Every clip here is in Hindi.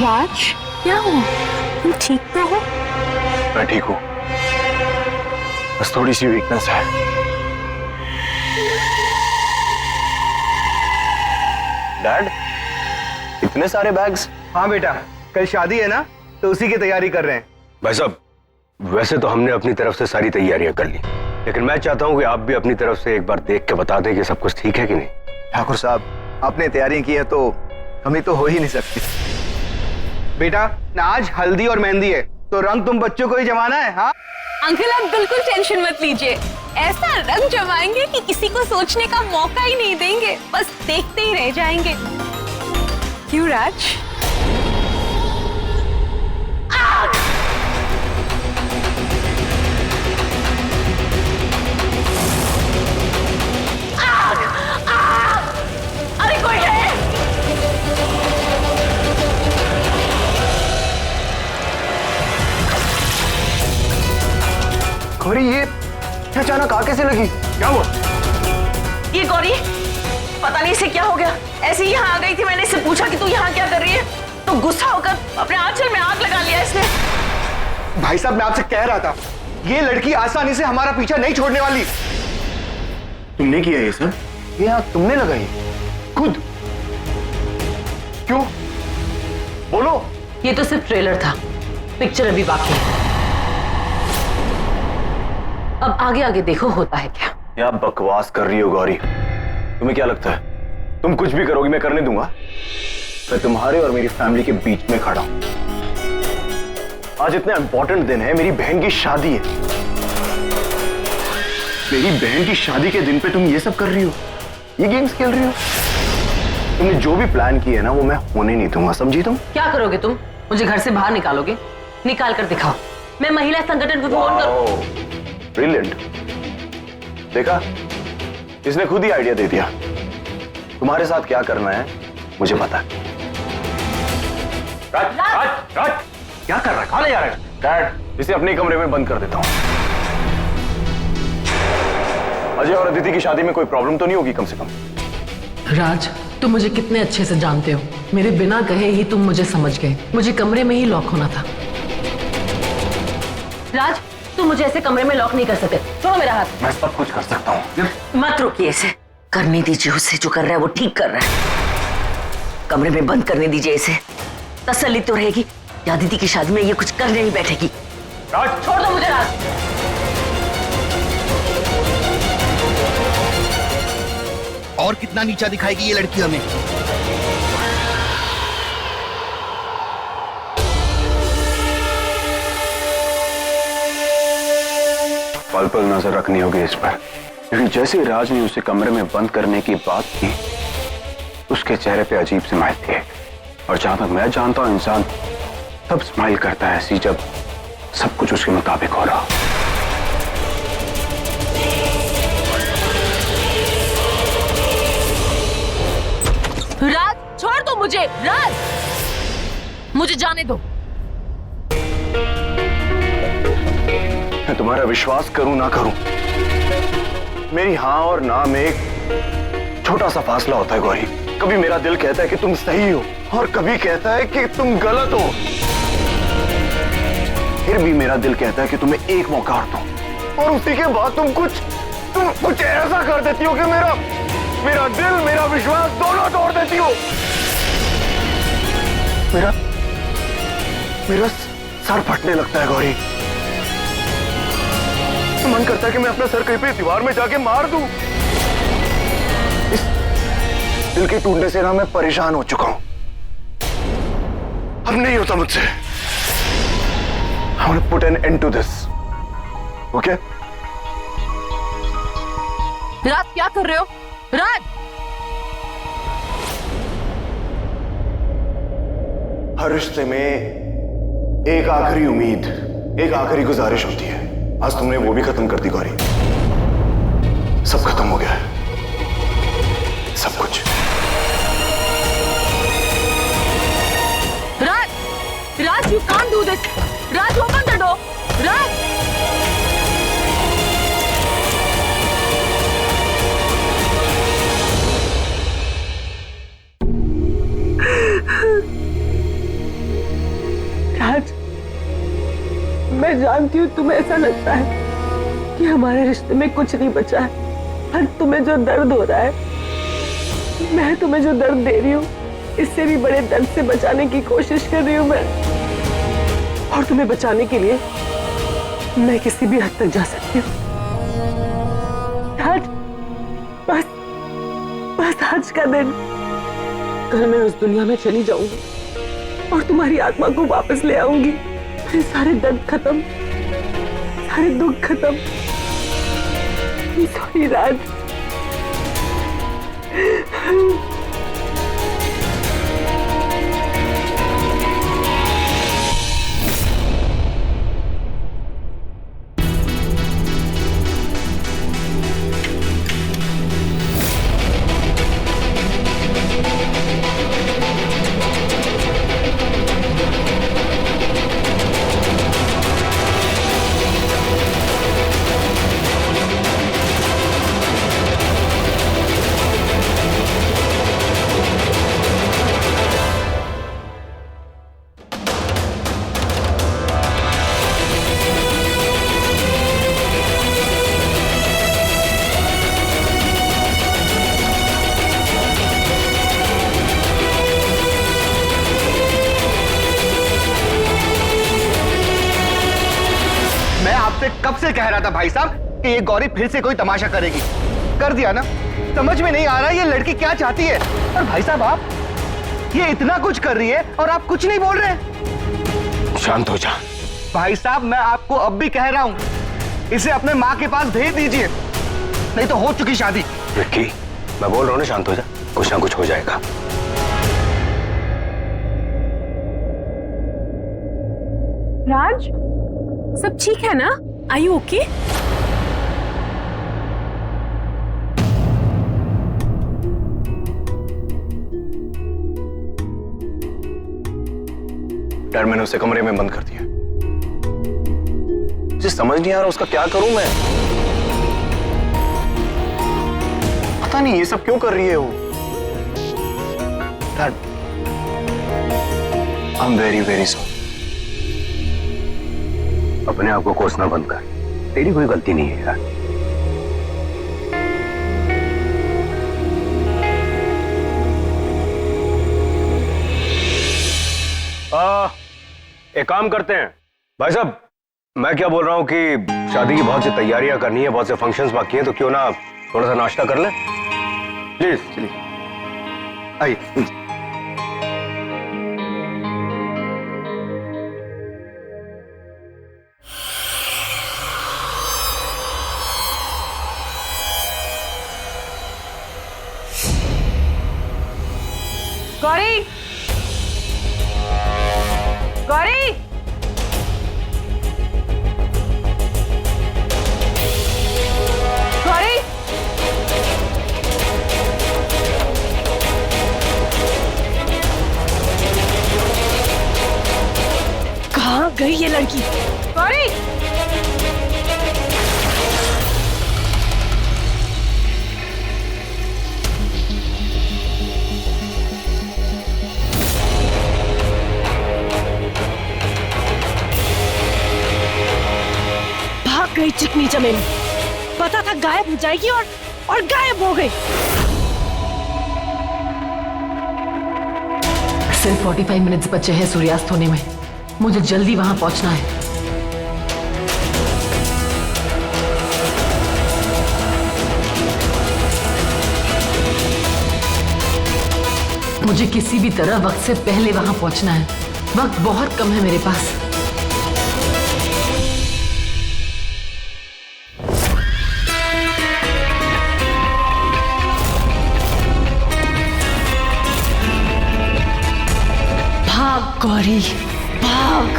राज, क्या हुआ? तुम ठीक तो हो? मैं ठीक हूँ, बस थोड़ी सी वीकनेस है। डैड, इतने सारे बैग्स? हाँ बेटा, कल शादी है ना, तो उसी की तैयारी कर रहे हैं। भाई साहब, वैसे तो हमने अपनी तरफ से सारी तैयारियां कर ली, लेकिन मैं चाहता हूं कि आप भी अपनी तरफ से एक बार देख के बता दें कि सब कुछ ठीक है कि नहीं। ठाकुर साहब, आपने तैयारियां की है तो कमी तो हो ही नहीं सकती। बेटा, ना आज हल्दी और मेहंदी है, तो रंग तुम बच्चों को ही जमाना है। हाँ अंकल, आप बिल्कुल टेंशन मत लीजिए। ऐसा रंग जमाएंगे कि किसी को सोचने का मौका ही नहीं देंगे, बस देखते ही रह जाएंगे। क्यों राज? अरे कोई है? गौरी, ये अचानक आग कैसे लगी? क्या हुआ? ये गौरी, पता नहीं इसे क्या हो गया, ऐसे ही यहाँ आ गई थी। मैंने इससे पूछा कि तू यहाँ क्या कर रही है, तो गुस्सा होकर अपने आंचल में आग लगा लिया इसने। भाई साहब, मैं आपसे कह रहा था, ये लड़की आसानी से हमारा पीछा नहीं छोड़ने वाली। तुमने किया ये सब? ये आग तुमने लगाई खुद? क्यों? बोलो। ये तो सिर्फ ट्रेलर था, पिक्चर अभी बाकी है। अब आगे आगे देखो होता है क्या। क्या बकवास कर रही हो गौरी? तुम्हें क्या लगता है तुम कुछ भी करोगी मैं करने दूंगा? मैं तुम्हारे और मेरी फैमिली के बीच में खड़ा हूं। आज इतना इंपॉर्टेंट दिन है, मेरी बहन की शादी है। मेरी बहन की शादी के दिन पे तुम ये सब कर रही हो, ये गेम्स खेल रही हो। तुमने जो भी प्लान किया है ना, वो मैं होने नहीं दूंगा, समझी तुम? क्या करोगे तुम? मुझे घर से बाहर निकालोगे? निकाल कर दिखाओ, मैं महिला संगठन को फोन करूं। ब्रिलियंट। देखा, इसने खुद ही आइडिया दे दिया। तुम्हारे साथ क्या करना है मुझे पता है। राज, राज, राज, क्या कर रहा है? कहां ले जा रहा है? डैड, इसे अपने कमरे में बंद कर देता हूं। अजय और अदिति की शादी में कोई प्रॉब्लम तो नहीं होगी कम से कम? राज, तुम मुझे कितने अच्छे से जानते हो। मेरे बिना कहे ही तुम मुझे समझ गए। मुझे कमरे में ही लॉक होना था। राज, तुम मुझे ऐसे कमरे में लॉक नहीं कर सकते। छोड़ो मेरा हाथ। मैं सब कुछ कर सकता हूँ। मत रोकिए इसे। करने दीजिए उसे, जो कर रहा है वो ठीक कर रहा है। कमरे में बंद करने दीजिए इसे। तसल्ली तो रहेगी कि अदिति की शादी में ये कुछ करने नहीं बैठेगी। राज, छोड़ दो मुझे राज। और कितना नीचा दिखाएगी ये लड़की हमें? पल पल नजर रखनी होगी इस पर, क्योंकि जैसे राज ने उसे कमरे में बंद करने की बात की, उसके चेहरे पे अजीब स्माइल थी। और जहां तक मैं जानता हूं, इंसान तब स्माइल करता है ऐसी जब सब कुछ उसके मुताबिक हो रहा। राज, छोड़ दो मुझे। राज, मुझे जाने दो। मैं तुम्हारा विश्वास करूं ना करूं, मेरी हाँ और ना में एक छोटा सा फासला होता है गौरी। कभी मेरा दिल कहता है कि तुम सही हो और कभी कहता है कि तुम गलत हो। फिर भी मेरा दिल कहता है कि तुम्हें एक मौका और दो, और उसी के बाद तुम कुछ ऐसा कर देती हो कि मेरा दिल, मेरा विश्वास दोनों तोड़ देती हो। मेरा सर फटने लगता है गौरी। मन करता है कि मैं अपना सर कहीं पे दीवार में जाके मार दूं। इस दिल के टूटने से ना मैं परेशान हो चुका हूं। अब नहीं होता मुझसे। I want to put an end to this. Okay? राज, क्या कर रहे हो? राज! हर रिश्ते में एक आखिरी उम्मीद, एक आखिरी गुजारिश होती है। आज तुमने वो भी खत्म कर दी गौरी। सब खत्म हो गया है, सब कुछ। राज! राज, you can't do this! Raj, open the door! राज! मैं जानती हूँ तुम्हें ऐसा लगता है कि हमारे रिश्ते में कुछ नहीं बचा है, पर तुम्हें जो दर्द हो रहा है, मैं तुम्हें जो दर्द दे रही हूँ, इससे भी बड़े दर्द से बचाने की कोशिश कर रही हूँ मैं। और तुम्हें बचाने के लिए मैं किसी भी हद तक जा सकती हूँ। आज बस आज का दिन, कल मैं उस दुनिया में चली जाऊंगी और तुम्हारी आत्मा को वापस ले आऊंगी। फिर सारे दर्द खत्म, सारे दुख खत्म। सॉरी राज। कब से कह रहा था भाई साहब कि ये गौरी फिर से कोई तमाशा करेगी। कर दिया ना। समझ में नहीं आ रहा ये लड़की क्या चाहती है। और भाई साहब आप ये इतना कुछ कर रही है और आप कुछ नहीं बोल रहे। शांत हो जा भाई साहब, मैं आपको अब भी कह रहा हूं, इसे अपने माँ के पास भेज दीजिए, नहीं तो हो चुकी शादी। विक्की, मैं बोल रहा हूं ना, शांत हो जा, कुछ ना कुछ हो जाएगा। राज, सब ठीक है ना? Are you okay? डैड, मैंने उसे कमरे में बंद कर दिया। मुझे समझ नहीं आ रहा उसका क्या करूं मैं। पता नहीं ये सब क्यों कर रही है वो। Dad, I am very very sorry. अपने आप को कोसना बंद कर, तेरी कोई गलती नहीं है यार। एक काम करते हैं भाई साहब, मैं क्या बोल रहा हूं कि शादी की बहुत सी तैयारियां करनी है, बहुत से फंक्शंस बाकी हैं, तो क्यों ना थोड़ा सा नाश्ता कर लें। प्लीज चलिए आइए। गौरी, गौरी, गौरी, कहाँ गई ये लड़की? गौरी, गई चिकनी चमेली। पता था गायब हो जाएगी और गायब हो गई। सिर्फ 45 मिनट्स बचे हैं सूर्यास्त होने में। मुझे जल्दी वहां पहुंचना है। मुझे किसी भी तरह वक्त से पहले वहां पहुंचना है। वक्त बहुत कम है मेरे पास। गौरी, भाग।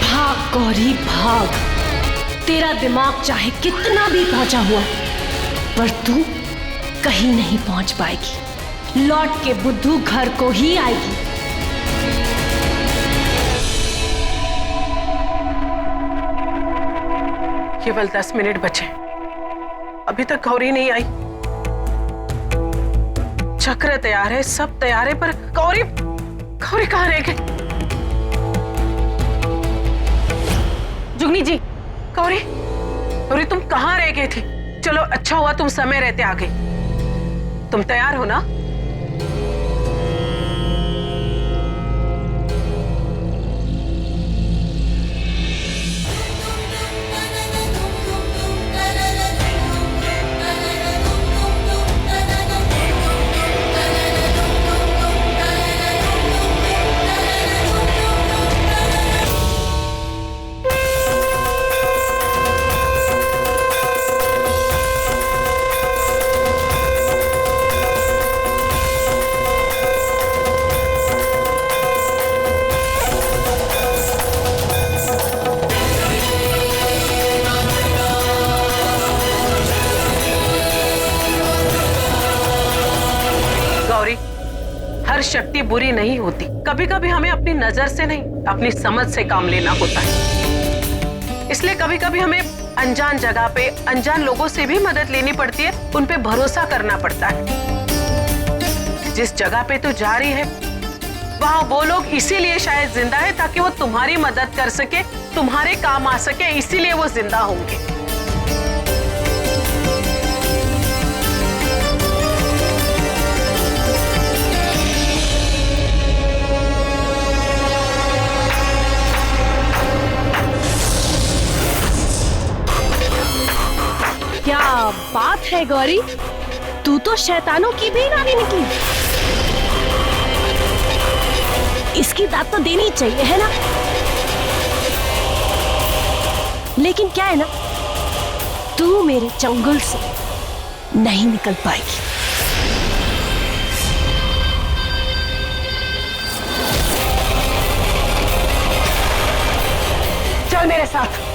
भाग गौरी, भाग। तेरा दिमाग चाहे कितना भी पहुंचा हुआ, पर तू कहीं नहीं पहुंच पाएगी। लौट के बुद्धू घर को ही आएगी। केवल 10 मिनट बचे, अभी तक गौरी नहीं आई। चक्र तैयार है, सब तैयार है, पर गौरी कहाँ रह गई? जुगनी जी, गौरी तुम कहाँ रह गई थी? चलो अच्छा हुआ तुम समय रहते आ गई। तुम तैयार हो ना? हर शक्ति बुरी नहीं होती, कभी कभी हमें अपनी नजर से नहीं, अपनी समझ से काम लेना होता है। इसलिए कभी कभी हमें अनजान जगह पे अनजान लोगों से भी मदद लेनी पड़ती है, उन पे भरोसा करना पड़ता है। जिस जगह पे तू जा रही है वहां वो लोग इसीलिए शायद जिंदा है ताकि वो तुम्हारी मदद कर सके, तुम्हारे काम आ सके, इसीलिए वो जिंदा होंगे। क्या बात है गौरी, तू तो शैतानों की भी रानी निकली। इसकी दाद तो देनी चाहिए, है ना? लेकिन क्या है ना, तू मेरे चंगुल से नहीं निकल पाएगी। चल मेरे साथ।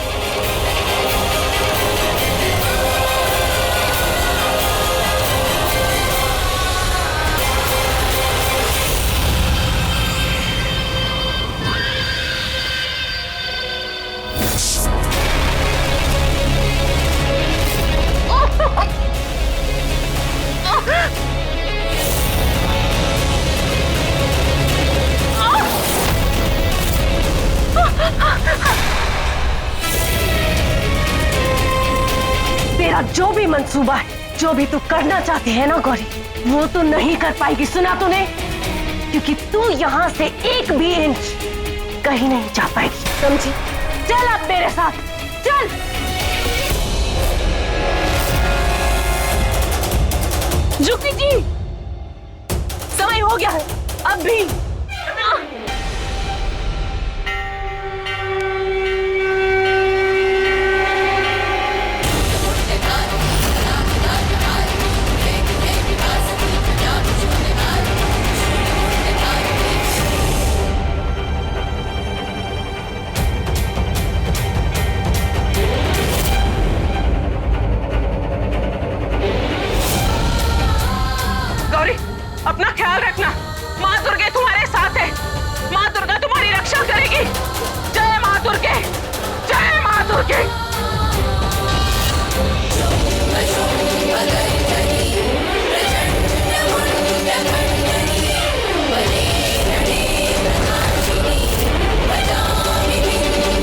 तेरा जो भी मंसूबा है, जो भी तू करना चाहती है ना गौरी, वो तू नहीं कर पाएगी, सुना तूने? क्योंकि तू यहाँ से एक भी इंच कहीं नहीं जा पाएगी, समझी? चल अब मेरे साथ, चल। जुगनी जी, समय हो गया है, अब भी। अपना ख्याल रखना, माँ दुर्गे तुम्हारे साथ है, माँ दुर्गा तुम्हारी रक्षा करेगी। जय माँ दुर्गे, जय माँ दुर्गे।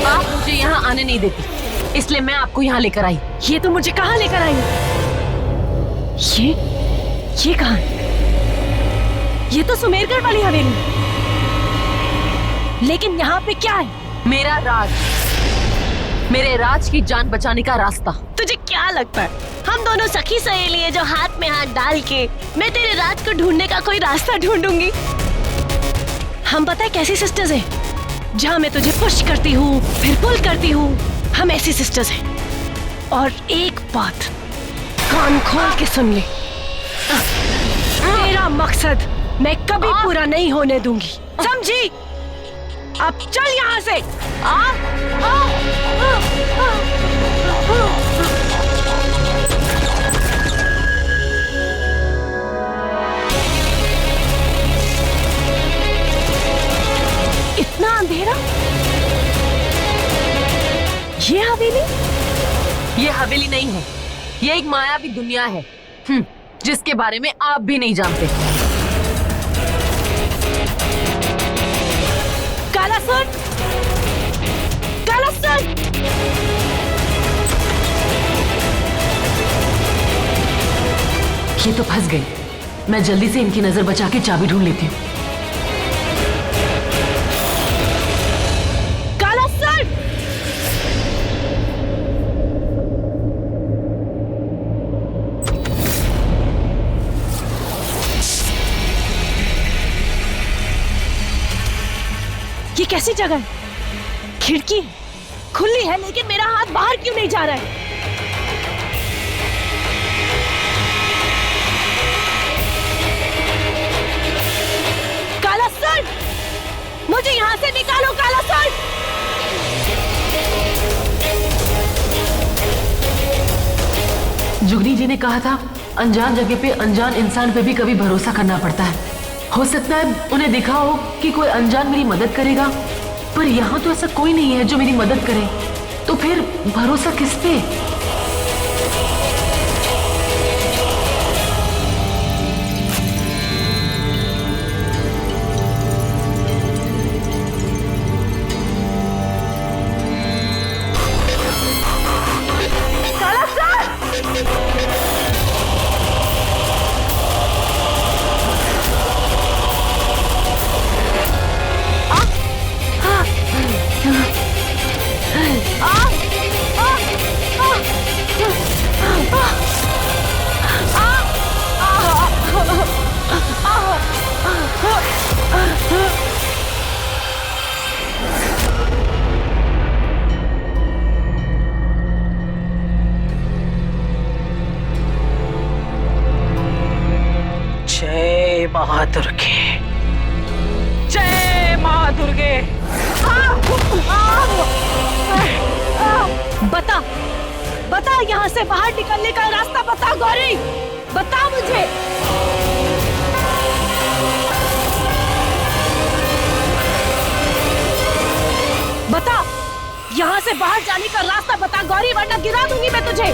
आप मुझे यहाँ आने नहीं देती, इसलिए मैं आपको यहाँ लेकर आई। ये तो मुझे कहाँ लेकर आई? ये कहाँ? ये तो सुमेरगढ़ वाली हवेली, लेकिन यहाँ पे क्या है? मेरा राज, मेरे राज की जान बचाने का रास्ता। तुझे क्या लगता है हम दोनों सखी सहेली हैं जो हाथ में हाथ डाल के मैं तेरे राज को ढूंढने का कोई रास्ता ढूंढूंगी? हम पता है कैसी सिस्टर्स हैं, जहाँ मैं तुझे पुश करती हूँ फिर पुल करती हूँ, हम ऐसी सिस्टर्स हैं। और एक बात कान खोल के सुन ले, तेरा मकसद मैं कभी पूरा नहीं होने दूंगी, समझी? अब चल यहाँ से। इतना अंधेरा, ये हवेली ये हवेली नहीं है, ये एक मायावी दुनिया है, जिसके बारे में आप भी नहीं जानते। कालासुर! कालासुर! ये तो फंस गई। मैं जल्दी से इनकी नजर बचा के चाबी ढूंढ लेती हूँ। कालासुर! ये कैसी जगह है? खिड़की खुली है लेकिन मेरा हाथ बाहर क्यों नहीं जा रहा है? कालासुर! मुझे यहाँ से निकालो कालासुर! जुगनी जी ने कहा था अनजान जगह पे अनजान इंसान पे भी कभी भरोसा करना पड़ता है। हो सकता है उन्हें दिखा हो कि कोई अनजान मेरी मदद करेगा, पर यहाँ तो ऐसा कोई नहीं है जो मेरी मदद करे, तो फिर भरोसा किस पे? जय मां दुर्गे, जय मां दुर्गे। बता, बता यहाँ से बाहर निकलने का रास्ता बता गौरी, बता मुझे। बता, यहाँ से बाहर जाने का रास्ता बता गौरी, वरना गिरा दूंगी मैं तुझे।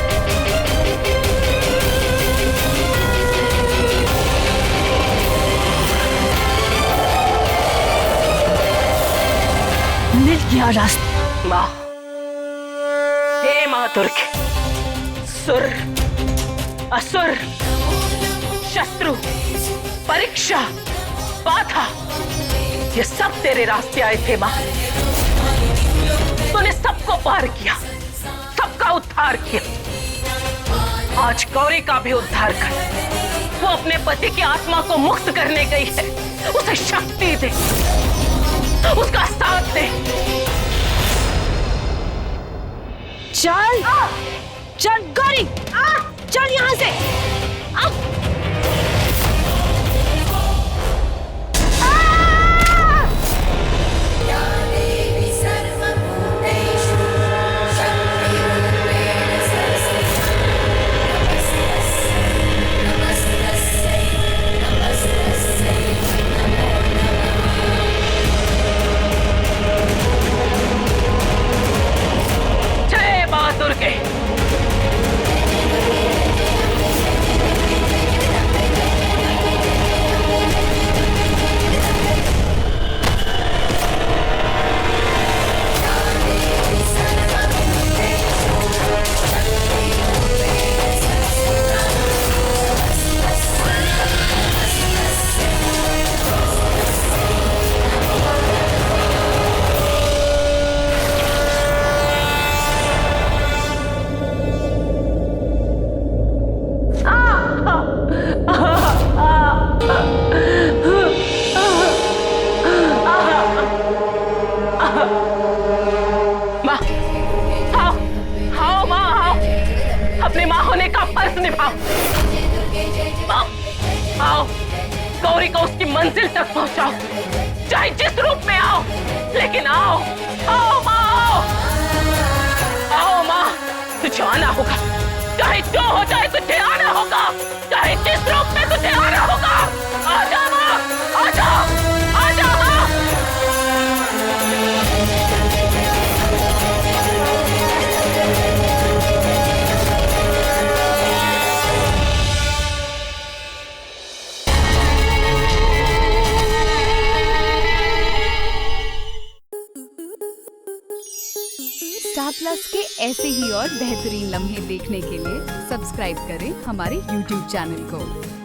मिल गया रास्ता। माँ, हे मां दुर्गे, सुर, असुर, शत्रु, परीक्षा, बाधा, ये सब तेरे रास्ते आए थे मां। तूने सबको पार किया, सबका उद्धार किया। आज गौरी का भी उद्धार कर। वो अपने पति की आत्मा को मुक्त करने गई है, उसे शक्ति दे, उसका साथ दे। चल, चल गौरी, चल यहाँ से। जय मां दुर्गे। माँ, आओ, आओ माँ, आओ, अपनी माँ होने का फर्ज निभाओ। माँ, आओ, गौरी को उसकी मंजिल तक पहुंचाओ, चाहे जिस रूप में आओ, लेकिन आओ, आओ माँ, आओ, आओ माँ, तुझे आना होगा, चाहे जो हो जाए तुझे आना होगा, चाहे जिस रूप में तुझे आना होगा। आजा माँ, आजा, आजा माँ। आसपास के ऐसे ही और बेहतरीन लम्हे देखने के लिए सब्सक्राइब करें हमारे YouTube चैनल को।